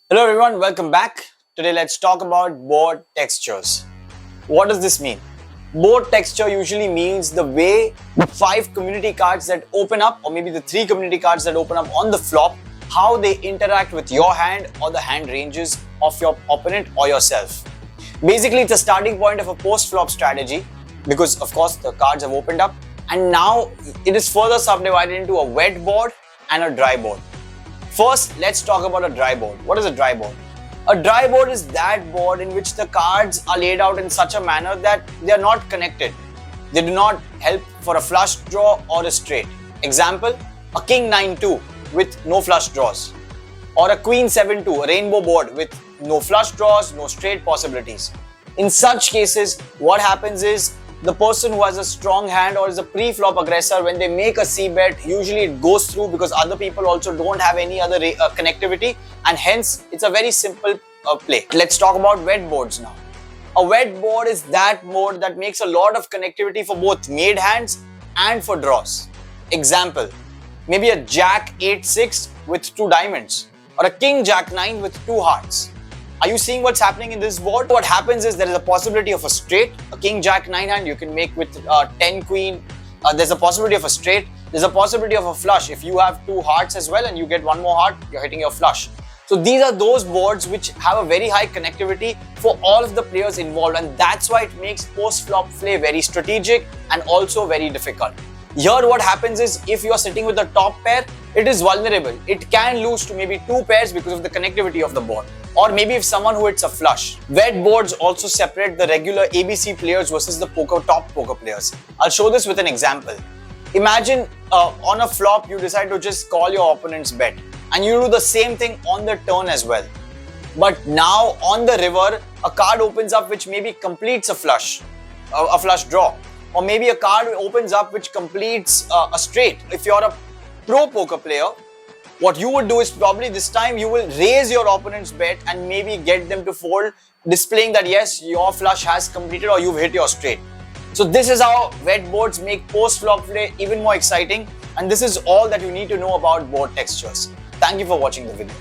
Hello everyone, welcome back. Today let's talk about board textures. What does this mean? Board texture usually means the way the 5 community cards that open up, or maybe the 3 community cards that open up on the flop, how they interact with your hand or the hand ranges of your opponent or yourself. Basically, it's a starting point of a post-flop strategy because of course the cards have opened up, and now it is further subdivided into a wet board and a dry board. First, let's talk about a dry board. What is a dry board? A dry board is that board in which the cards are laid out in such a manner that they are not connected. They do not help for a flush draw or a straight. Example, a king 9-2 with no flush draws. Or a queen 7-2, a rainbow board with no flush draws, no straight possibilities. In such cases, what happens is the person who has a strong hand or is a pre-flop aggressor, when they make a c-bet, usually it goes through because other people also don't have any other connectivity, and hence it's a very simple play. Let's talk about wet boards now. A wet board is that board that makes a lot of connectivity for both made hands and for draws. Example, maybe a jack 8-6 with 2 diamonds, or a king jack 9 with 2 hearts. Are you seeing what's happening in this board? What happens is there is a possibility of a straight, a king jack 9 hand you can make with 10 queen. There's a possibility of a straight. There's a possibility of a flush. If you have 2 hearts as well and you get 1 more heart, you're hitting your flush. So these are those boards which have a very high connectivity for all of the players involved, and that's why it makes post-flop play very strategic and also very difficult. Here what happens is if you are sitting with the top pair, it is vulnerable. It can lose to maybe 2 pairs because of the connectivity of the board. Or maybe if someone who hits a flush. Wet boards also separate the regular ABC players versus the top poker players. I'll show this with an example. Imagine on a flop you decide to just call your opponent's bet, and you do the same thing on the turn as well. But now on the river, a card opens up which maybe completes a flush draw. Or maybe a card opens up which completes a straight. If you're a pro poker player, what you would do is probably this time you will raise your opponent's bet and maybe get them to fold, displaying that yes, your flush has completed or you've hit your straight. So this is how wet boards make post-flop play even more exciting, and this is all that you need to know about board textures. Thank you for watching the video.